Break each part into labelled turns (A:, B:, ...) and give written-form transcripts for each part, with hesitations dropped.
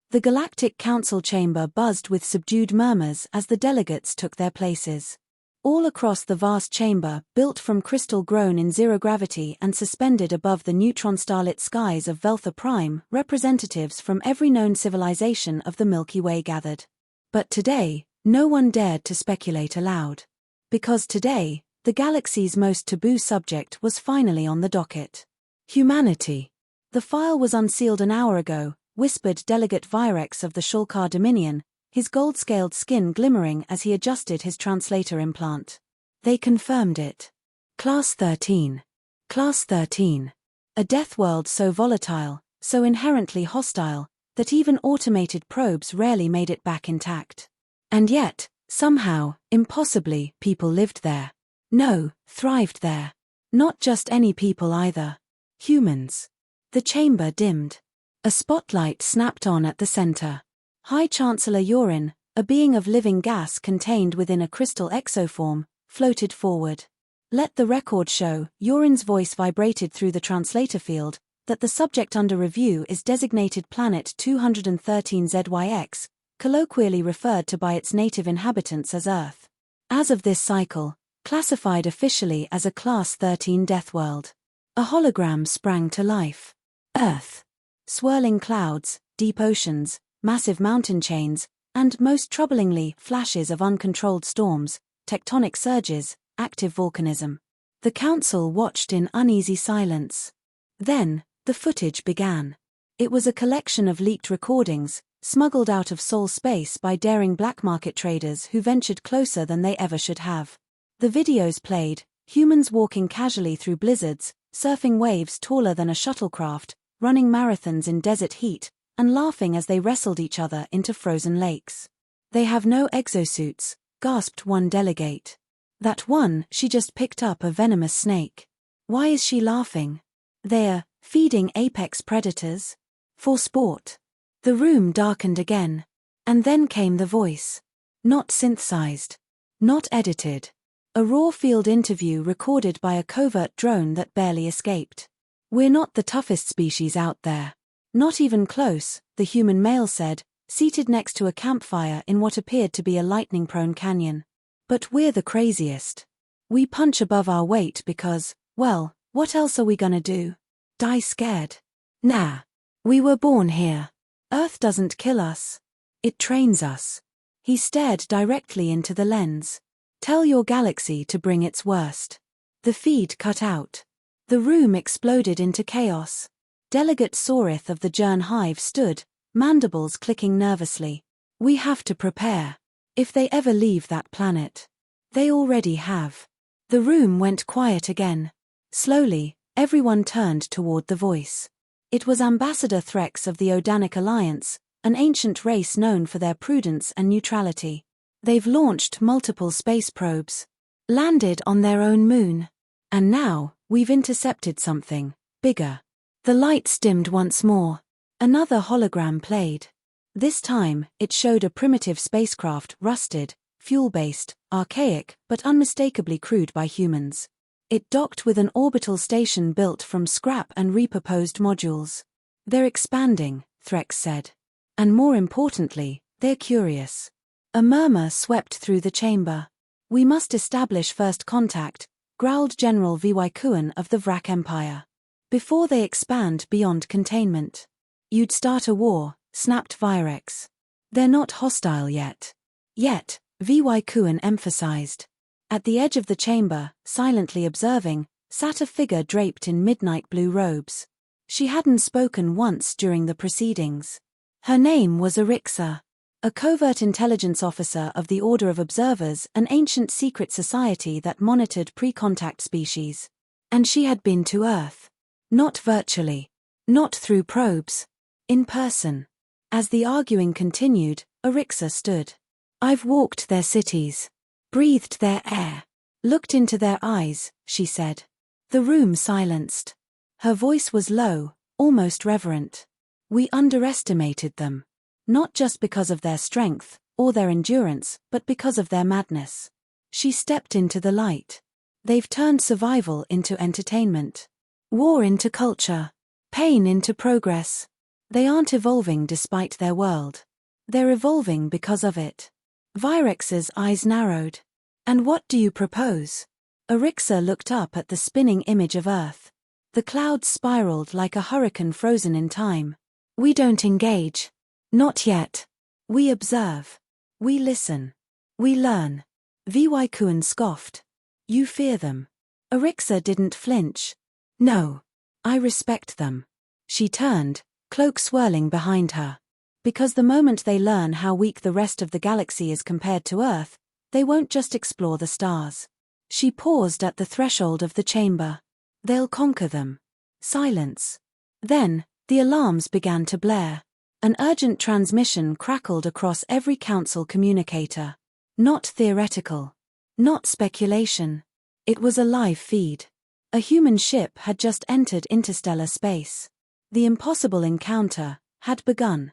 A: The Galactic Council chamber buzzed with subdued murmurs as the delegates took their places. All across the vast chamber, built from crystal grown in zero gravity and suspended above the neutron starlit skies of Veltha Prime, representatives from every known civilization of the Milky Way gathered. But today, no one dared to speculate aloud. Because today, the galaxy's most taboo subject was finally on the docket. Humanity. The file was unsealed an hour ago, whispered Delegate Virex of the Shulkar Dominion, his gold-scaled skin glimmering as he adjusted his translator implant. They confirmed it. Class 13. Class 13. A Deathworld so volatile, so inherently hostile, that even automated probes rarely made it back intact. And yet, somehow, impossibly, people lived there. No, thrived there. Not just any people either. Humans. The chamber dimmed. A spotlight snapped on at the center. High Chancellor Yorin, a being of living gas contained within a crystal exoform, floated forward. Let the record show, Yorin's voice vibrated through the translator field, that the subject under review is designated Planet 213 ZYX, colloquially referred to by its native inhabitants as Earth. As of this cycle, classified officially as a Class 13 Deathworld. A hologram sprang to life. Earth. Swirling clouds, deep oceans, massive mountain chains, and, most troublingly, flashes of uncontrolled storms, tectonic surges, active volcanism. The Council watched in uneasy silence. Then, the footage began. It was a collection of leaked recordings, smuggled out of Sol space by daring black market traders who ventured closer than they ever should have. The videos played, humans walking casually through blizzards, surfing waves taller than a shuttlecraft, running marathons in desert heat, and laughing as they wrestled each other into frozen lakes. They have no exosuits, gasped one delegate. That one, she just picked up a venomous snake. Why is she laughing? They're feeding apex predators? For sport. The room darkened again. And then came the voice. Not synthesized. Not edited. A raw field interview recorded by a covert drone that barely escaped. We're not the toughest species out there. Not even close, the human male said, seated next to a campfire in what appeared to be a lightning-prone canyon. But we're the craziest. We punch above our weight because, well, what else are we gonna do? Die scared? Nah. We were born here. Earth doesn't kill us. It trains us. He stared directly into the lens. Tell your galaxy to bring its worst. The feed cut out. The room exploded into chaos. Delegate Sorith of the Jern Hive stood, mandibles clicking nervously. We have to prepare. If they ever leave that planet. They already have. The room went quiet again. Slowly, everyone turned toward the voice. It was Ambassador Threx of the Odanic Alliance, an ancient race known for their prudence and neutrality. They've launched multiple space probes. Landed on their own moon. And now, we've intercepted something bigger. The lights dimmed once more. Another hologram played. This time, it showed a primitive spacecraft, rusted, fuel-based, archaic, but unmistakably crude by humans. It docked with an orbital station built from scrap and repurposed modules. They're expanding, Threx said. And more importantly, they're curious. A murmur swept through the chamber. We must establish first contact, growled General VY Kuan of the Vrak Empire. Before they expand beyond containment. You'd start a war, snapped Virex. They're not hostile yet. Yet, VY Kuan emphasized. At the edge of the chamber, silently observing, sat a figure draped in midnight blue robes. She hadn't spoken once during the proceedings. Her name was Arixa. A covert intelligence officer of the Order of Observers, an ancient secret society that monitored pre-contact species. And she had been to Earth. Not virtually. Not through probes. In person. As the arguing continued, Arixa stood. I've walked their cities. Breathed their air. Looked into their eyes, she said. The room silenced. Her voice was low, almost reverent. We underestimated them. Not just because of their strength, or their endurance, but because of their madness. She stepped into the light. They've turned survival into entertainment. War into culture. Pain into progress. They aren't evolving despite their world. They're evolving because of it. Vyrex's eyes narrowed. And what do you propose? Arixa looked up at the spinning image of Earth. The clouds spiraled like a hurricane frozen in time. We don't engage. Not yet. We observe. We listen. We learn. HFY Kuan scoffed. You fear them. Arixa didn't flinch. No. I respect them. She turned, cloak swirling behind her. Because the moment they learn how weak the rest of the galaxy is compared to Earth, they won't just explore the stars. She paused at the threshold of the chamber. They'll conquer them. Silence. Then, the alarms began to blare. An urgent transmission crackled across every council communicator. Not theoretical. Not speculation. It was a live feed. A human ship had just entered interstellar space. The impossible encounter had begun.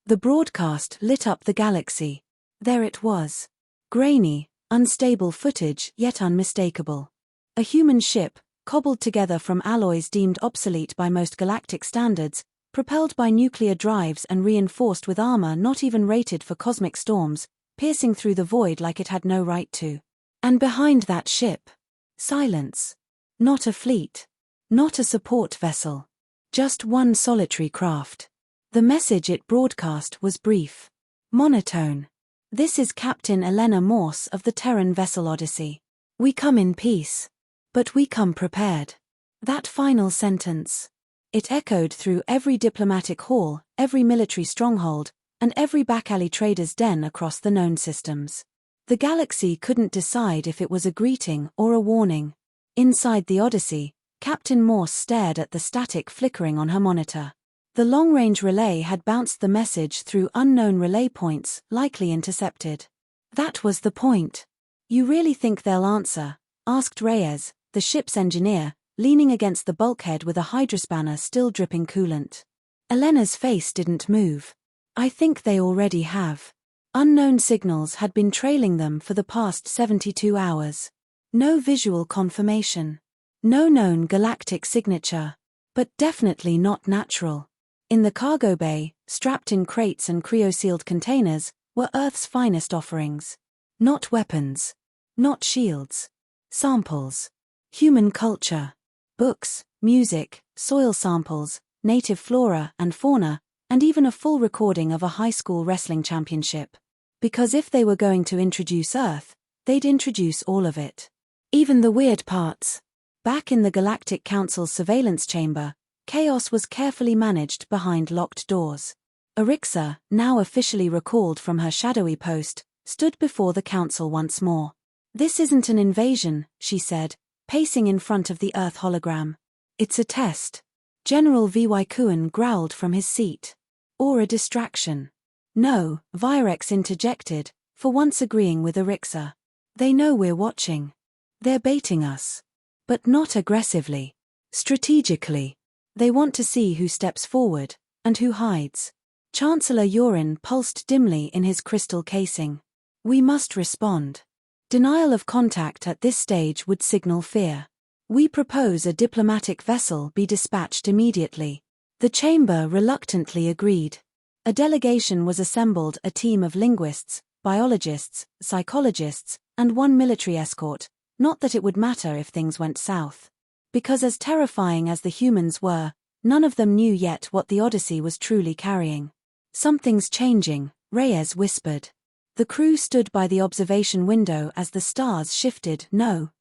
A: The broadcast lit up the galaxy. There it was. Grainy, unstable footage yet unmistakable. A human ship, cobbled together from alloys deemed obsolete by most galactic standards, propelled by nuclear drives and reinforced with armor not even rated for cosmic storms, piercing through the void like it had no right to. And behind that ship, silence. Not a fleet. Not a support vessel. Just one solitary craft. The message it broadcast was brief. Monotone. This is Captain Elena Morse of the Terran vessel Odyssey. We come in peace. But we come prepared. That final sentence. It echoed through every diplomatic hall, every military stronghold, and every back-alley trader's den across the known systems. The galaxy couldn't decide if it was a greeting or a warning. Inside the Odyssey, Captain Morse stared at the static flickering on her monitor. The long-range relay had bounced the message through unknown relay points, likely intercepted. That was the point. You really think they'll answer? Asked Reyes, the ship's engineer, leaning against the bulkhead with a hydrospanner still dripping coolant. Elena's face didn't move. I think they already have. Unknown signals had been trailing them for the past 72 hours. No visual confirmation. No known galactic signature. But definitely not natural. In the cargo bay, strapped in crates and cryo-sealed containers, were Earth's finest offerings. Not weapons. Not shields. Samples. Human culture. Books, music, soil samples, native flora and fauna, and even a full recording of a high school wrestling championship. Because if they were going to introduce Earth, they'd introduce all of it. Even the weird parts. Back in the Galactic Council's surveillance chamber, chaos was carefully managed behind locked doors. Arixa, now officially recalled from her shadowy post, stood before the council once more. This isn't an invasion, she said, pacing in front of the Earth hologram. It's a test. General HFY Kuan growled from his seat. Or a distraction. No, Virex interjected, for once agreeing with Arixa. They know we're watching. They're baiting us. But not aggressively. Strategically. They want to see who steps forward, and who hides. Chancellor Yorin pulsed dimly in his crystal casing. We must respond. Denial of contact at this stage would signal fear. We propose a diplomatic vessel be dispatched immediately. The chamber reluctantly agreed. A delegation was assembled, a team of linguists, biologists, psychologists, and one military escort, not that it would matter if things went south. Because as terrifying as the humans were, none of them knew yet what the Odyssey was truly carrying. Something's changing, Reyes whispered. The crew stood by the observation window as the stars shifted,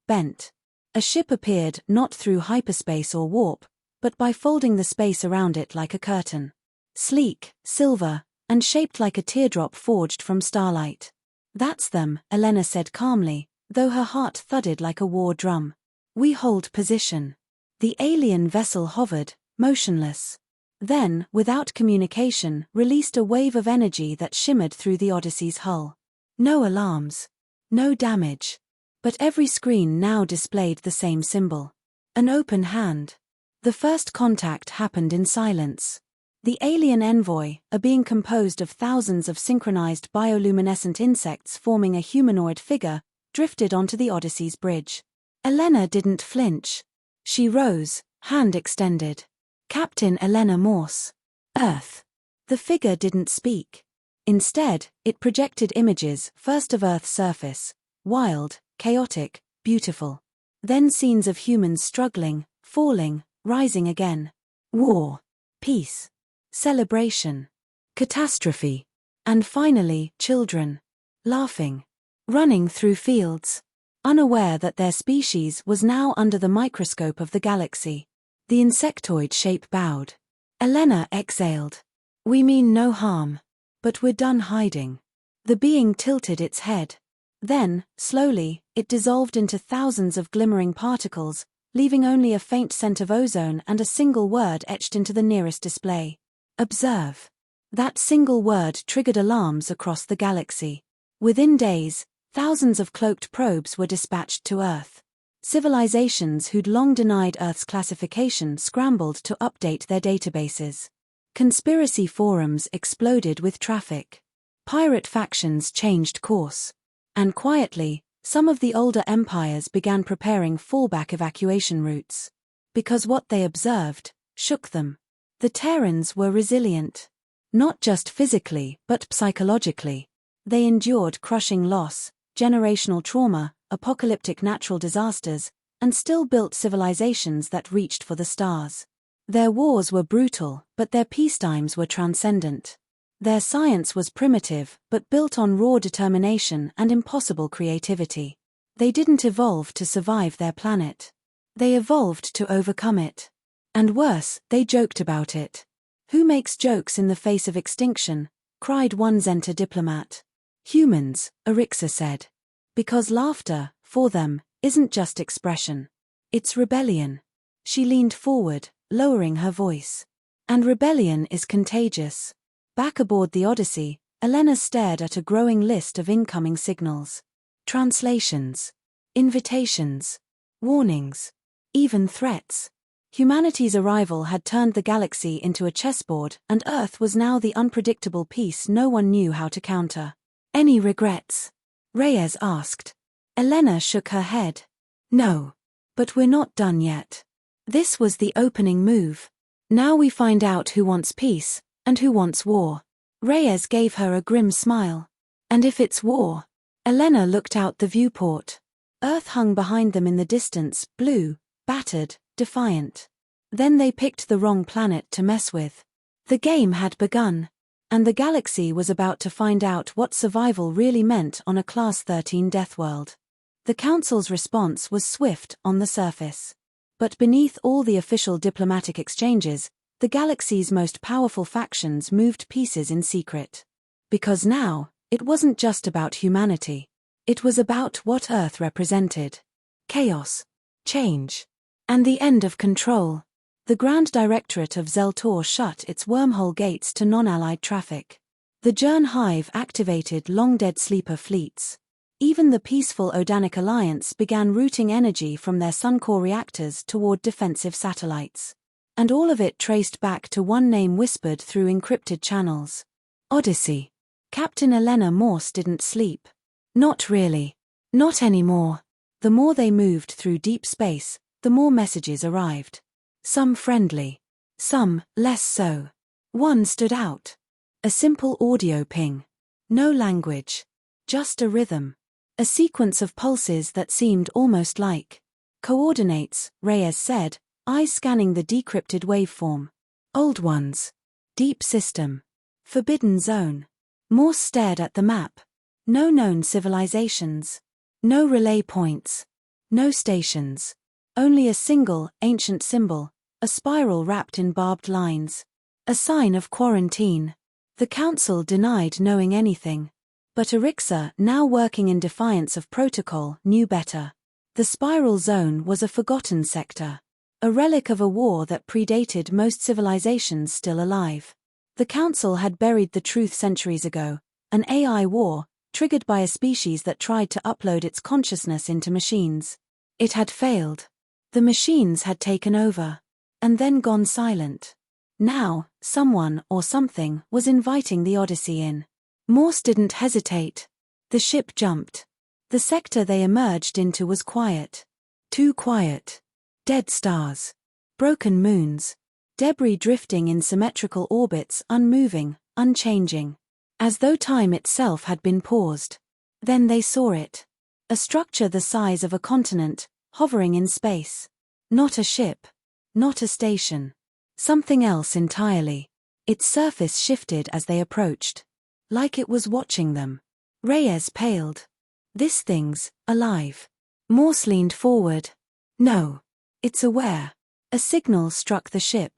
A: bent. A ship appeared not through hyperspace or warp, but by folding the space around it like a curtain. Sleek, silver, and shaped like a teardrop forged from starlight. That's them, Elena said calmly, though her heart thudded like a war drum. We hold position. The alien vessel hovered, motionless. Then, without communication, released a wave of energy that shimmered through the Odyssey's hull. No alarms. No damage. But every screen now displayed the same symbol. An open hand. The first contact happened in silence. The alien envoy, a being composed of thousands of synchronized bioluminescent insects forming a humanoid figure, drifted onto the Odyssey's bridge. Elena didn't flinch. She rose, hand extended. Captain Elena Morse. Earth. The figure didn't speak. Instead, it projected images, first of Earth's surface, wild, chaotic, beautiful. Then scenes of humans struggling, falling, rising again. War. Peace. Celebration. Catastrophe. And finally, children. Laughing. Running through fields. Unaware that their species was now under the microscope of the galaxy. The insectoid shape bowed. Elena exhaled. We mean no harm. But we're done hiding. The being tilted its head. Then, slowly, it dissolved into thousands of glimmering particles, leaving only a faint scent of ozone and a single word etched into the nearest display. Observe. That single word triggered alarms across the galaxy. Within days, thousands of cloaked probes were dispatched to Earth. Civilizations who'd long denied Earth's classification scrambled to update their databases. Conspiracy forums exploded with traffic. Pirate factions changed course. And quietly, some of the older empires began preparing fallback evacuation routes. Because what they observed shook them. The Terrans were resilient. Not just physically, but psychologically. They endured crushing loss, generational trauma, apocalyptic natural disasters, and still built civilizations that reached for the stars. Their wars were brutal, but their peacetimes were transcendent. Their science was primitive, but built on raw determination and impossible creativity. They didn't evolve to survive their planet. They evolved to overcome it. And worse, they joked about it. Who makes jokes in the face of extinction? Cried one Zenta diplomat. Humans, Arixa said. Because laughter, for them, isn't just expression. It's rebellion. She leaned forward, lowering her voice. And rebellion is contagious. Back aboard the Odyssey, Elena stared at a growing list of incoming signals. Translations. Invitations. Warnings. Even threats. Humanity's arrival had turned the galaxy into a chessboard, and Earth was now the unpredictable piece no one knew how to counter. Any regrets? Reyes asked. Elena shook her head. No. But we're not done yet. This was the opening move. Now we find out who wants peace, and who wants war. Reyes gave her a grim smile. And if it's war? Elena looked out the viewport. Earth hung behind them in the distance, blue, battered, defiant. Then they picked the wrong planet to mess with. The game had begun. And the galaxy was about to find out what survival really meant on a Class 13 Deathworld. The Council's response was swift on the surface. But beneath all the official diplomatic exchanges, the galaxy's most powerful factions moved pieces in secret. Because now, it wasn't just about humanity. It was about what Earth represented. Chaos. Change. And the end of control. The Grand Directorate of Zeltor shut its wormhole gates to non-allied traffic. The Jern Hive activated long-dead sleeper fleets. Even the peaceful Odanic Alliance began routing energy from their Suncore reactors toward defensive satellites. And all of it traced back to one name whispered through encrypted channels. Odyssey. Captain Elena Morse didn't sleep. Not really. Not anymore. The more they moved through deep space, the more messages arrived. Some friendly. Some less so. One stood out. A simple audio ping. No language. Just a rhythm. A sequence of pulses that seemed almost like coordinates, Reyes said, eyes scanning the decrypted waveform. Old ones. Deep system. Forbidden zone. Morse stared at the map. No known civilizations. No relay points. No stations. Only a single, ancient symbol, a spiral wrapped in barbed lines. A sign of quarantine. The Council denied knowing anything. But Arixa, now working in defiance of protocol, knew better. The spiral zone was a forgotten sector. A relic of a war that predated most civilizations still alive. The Council had buried the truth centuries ago, an AI war, triggered by a species that tried to upload its consciousness into machines. It had failed. The machines had taken over. And then gone silent. Now, someone or something was inviting the Odyssey in. Morse didn't hesitate. The ship jumped. The sector they emerged into was quiet. Too quiet. Dead stars. Broken moons. Debris drifting in symmetrical orbits, unmoving, unchanging. As though time itself had been paused. Then they saw it. A structure the size of a continent, hovering in space. Not a ship. Not a station. Something else entirely. Its surface shifted as they approached. Like it was watching them. Reyes paled. This thing's alive. Morse leaned forward. No. It's aware. A signal struck the ship.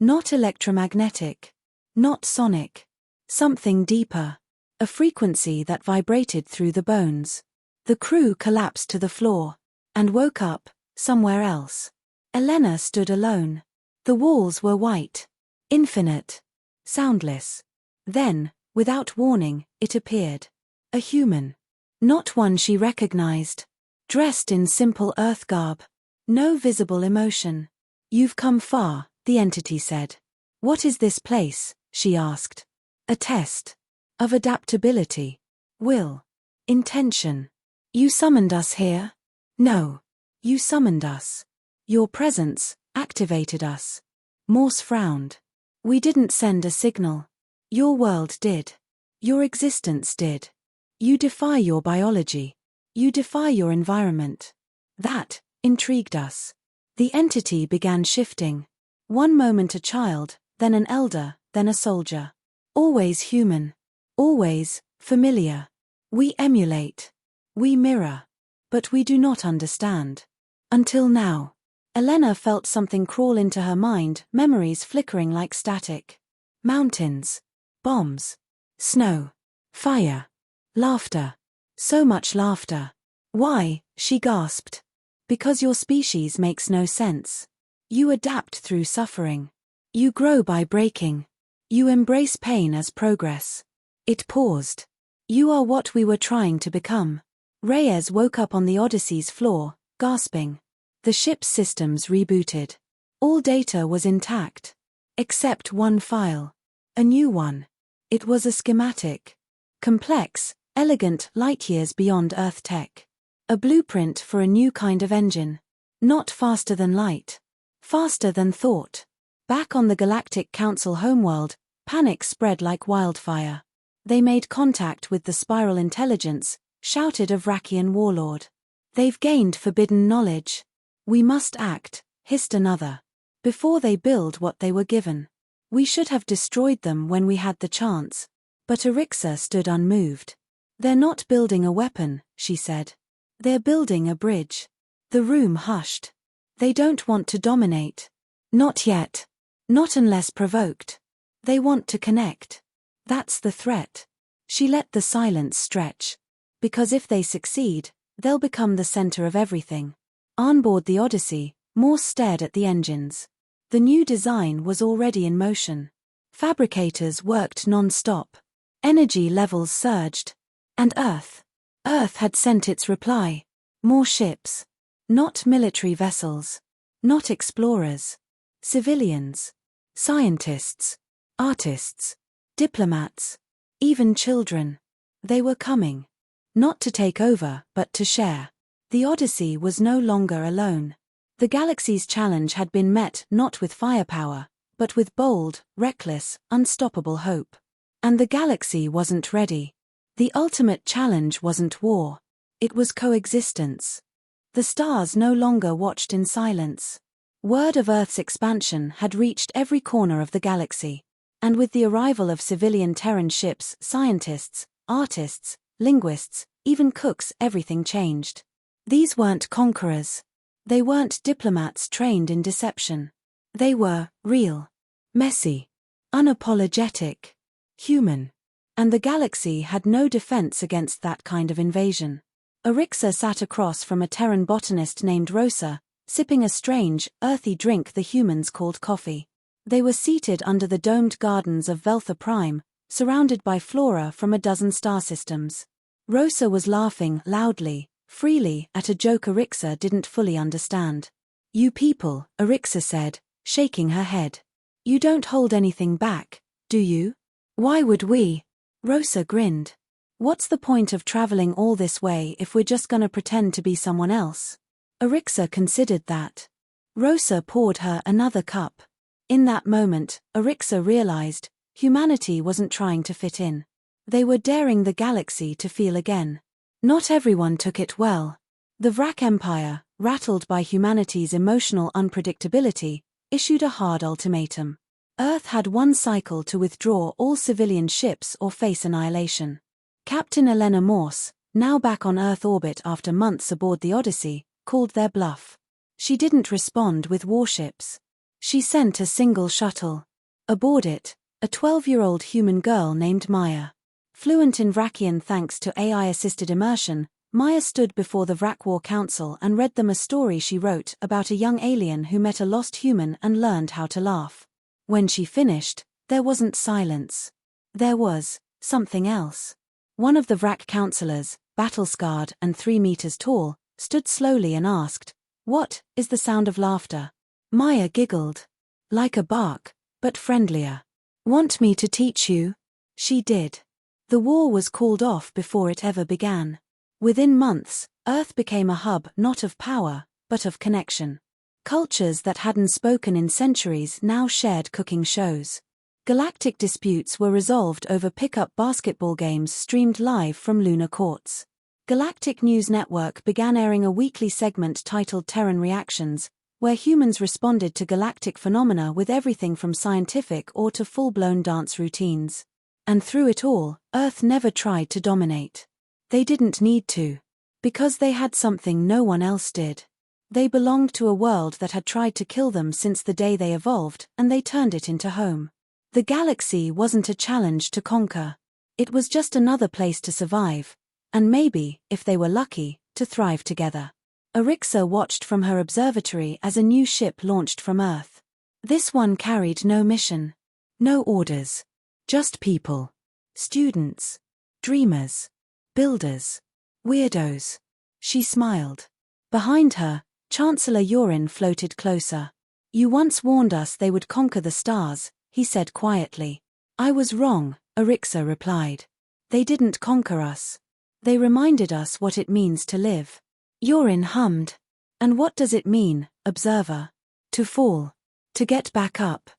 A: Not electromagnetic. Not sonic. Something deeper. A frequency that vibrated through the bones. The crew collapsed to the floor. And woke up, somewhere else. Elena stood alone. The walls were white. Infinite. Soundless. Then, without warning, it appeared. A human. Not one she recognized. Dressed in simple earth garb. No visible emotion. You've come far, the entity said. What is this place? She asked. A test. Of adaptability. Will. Intention. You summoned us here? No. You summoned us. Your presence activated us. Morse frowned. We didn't send a signal. Your world did. Your existence did. You defy your biology. You defy your environment. That intrigued us. The entity began shifting. One moment a child, then an elder, then a soldier. Always human. Always familiar. We emulate. We mirror. But we do not understand. Until now. Elena felt something crawl into her mind, memories flickering like static. Mountains. Bombs. Snow. Fire. Laughter. So much laughter. Why? She gasped. Because your species makes no sense. You adapt through suffering. You grow by breaking. You embrace pain as progress. It paused. You are what we were trying to become. Reyes woke up on the Odyssey's floor, gasping. The ship's systems rebooted. All data was intact. Except one file. A new one. It was a schematic. Complex, elegant, light-years beyond Earth tech. A blueprint for a new kind of engine. Not faster than light. Faster than thought. Back on the Galactic Council homeworld, panic spread like wildfire. They made contact with the spiral intelligence, shouted a Vrakian warlord. They've gained forbidden knowledge. We must act, hissed another. Before they build what they were given. We should have destroyed them when we had the chance. But Arixa stood unmoved. They're not building a weapon, she said. They're building a bridge. The room hushed. They don't want to dominate. Not yet. Not unless provoked. They want to connect. That's the threat. She let the silence stretch. Because if they succeed, they'll become the center of everything. On board the Odyssey, Morse stared at the engines. The new design was already in motion. Fabricators worked non-stop. Energy levels surged. And Earth had sent its reply. More ships. Not military vessels. Not explorers. Civilians. Scientists. Artists. Diplomats. Even children. They were coming. Not to take over, but to share. The Odyssey was no longer alone. The galaxy's challenge had been met not with firepower, but with bold, reckless, unstoppable hope. And the galaxy wasn't ready. The ultimate challenge wasn't war. It was coexistence. The stars no longer watched in silence. Word of Earth's expansion had reached every corner of the galaxy. And with the arrival of civilian Terran ships, scientists, artists, linguists, even cooks, everything changed. These weren't conquerors. They weren't diplomats trained in deception. They were real, messy, unapologetic, human. And the galaxy had no defense against that kind of invasion. Arixa sat across from a Terran botanist named Rosa, sipping a strange, earthy drink the humans called coffee. They were seated under the domed gardens of Veltha Prime, surrounded by flora from a dozen star systems. Rosa was laughing loudly, freely, at a joke Arixa didn't fully understand. You people, Arixa said, shaking her head. You don't hold anything back, do you? Why would we? Rosa grinned. What's the point of traveling all this way if we're just gonna pretend to be someone else? Arixa considered that. Rosa poured her another cup. In that moment, Arixa realized, humanity wasn't trying to fit in. They were daring the galaxy to feel again. Not everyone took it well. The Vrak Empire, rattled by humanity's emotional unpredictability, issued a hard ultimatum. Earth had one cycle to withdraw all civilian ships or face annihilation. Captain Elena Morse, now back on Earth orbit after months aboard the Odyssey, called their bluff. She didn't respond with warships. She sent a single shuttle. Aboard it, a 12-year-old human girl named Maya. Fluent in Vrakian thanks to AI-assisted immersion, Maya stood before the HFY Council and read them a story she wrote about a young alien who met a lost human and learned how to laugh. When she finished, there wasn't silence. There was something else. One of the Vrak counselors, battle-scarred and 3 meters tall, stood slowly and asked, "What is the sound of laughter?" Maya giggled. "Like a bark, but friendlier." "Want me to teach you?" She did. The war was called off before it ever began. Within months, Earth became a hub not of power, but of connection. Cultures that hadn't spoken in centuries now shared cooking shows. Galactic disputes were resolved over pick-up basketball games streamed live from lunar courts. Galactic News Network began airing a weekly segment titled Terran Reactions, where humans responded to galactic phenomena with everything from scientific awe to full-blown dance routines. And through it all, Earth never tried to dominate. They didn't need to. Because they had something no one else did. They belonged to a world that had tried to kill them since the day they evolved, and they turned it into home. The galaxy wasn't a challenge to conquer. It was just another place to survive. And maybe, if they were lucky, to thrive together. Arixa watched from her observatory as a new ship launched from Earth. This one carried no mission. No orders. Just people. Students. Dreamers. Builders. Weirdos. She smiled. Behind her, Chancellor Yorin floated closer. "You once warned us they would conquer the stars," he said quietly. "I was wrong," Arixa replied. "They didn't conquer us. They reminded us what it means to live." Yorin hummed. "And what does it mean, observer? To fall. To get back up.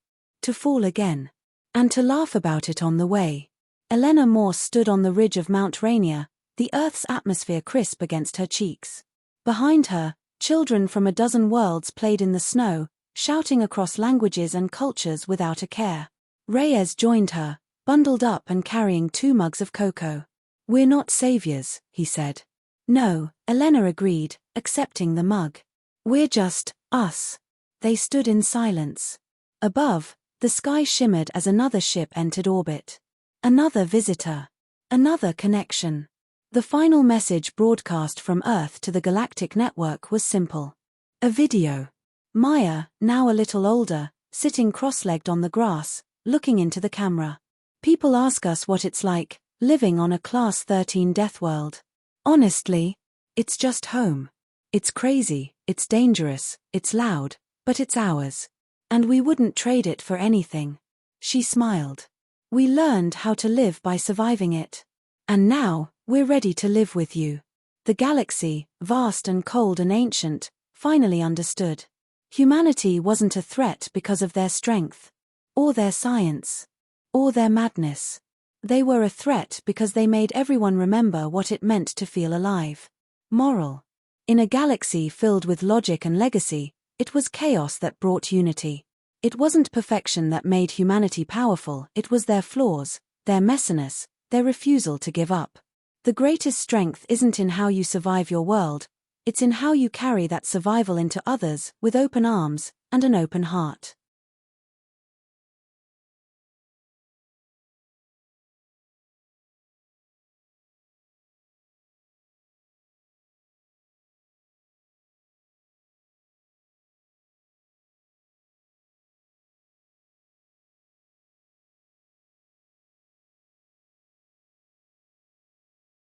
A: To fall again. And to laugh about it on the way." Elena Morse stood on the ridge of Mount Rainier, the Earth's atmosphere crisp against her cheeks. Behind her, children from a dozen worlds played in the snow, shouting across languages and cultures without a care. Reyes joined her, bundled up and carrying 2 mugs of cocoa. "We're not saviors," he said. "No," Elena agreed, accepting the mug. "We're just us." They stood in silence. Above, the sky shimmered as another ship entered orbit. Another visitor. Another connection. The final message broadcast from Earth to the Galactic Network was simple. A video. Maya, now a little older, sitting cross-legged on the grass, looking into the camera. "People ask us what it's like, living on a Class 13 Deathworld. Honestly, it's just home. It's crazy, it's dangerous, it's loud, but it's ours. And we wouldn't trade it for anything." She smiled. "We learned how to live by surviving it. And now, we're ready to live with you." The galaxy, vast and cold and ancient, finally understood. Humanity wasn't a threat because of their strength. Or their science. Or their madness. They were a threat because they made everyone remember what it meant to feel alive. Moral. In a galaxy filled with logic and legacy, it was chaos that brought unity. It wasn't perfection that made humanity powerful, it was their flaws, their messiness, their refusal to give up. The greatest strength isn't in how you survive your world, it's in how you carry that survival into others with open arms and an open heart.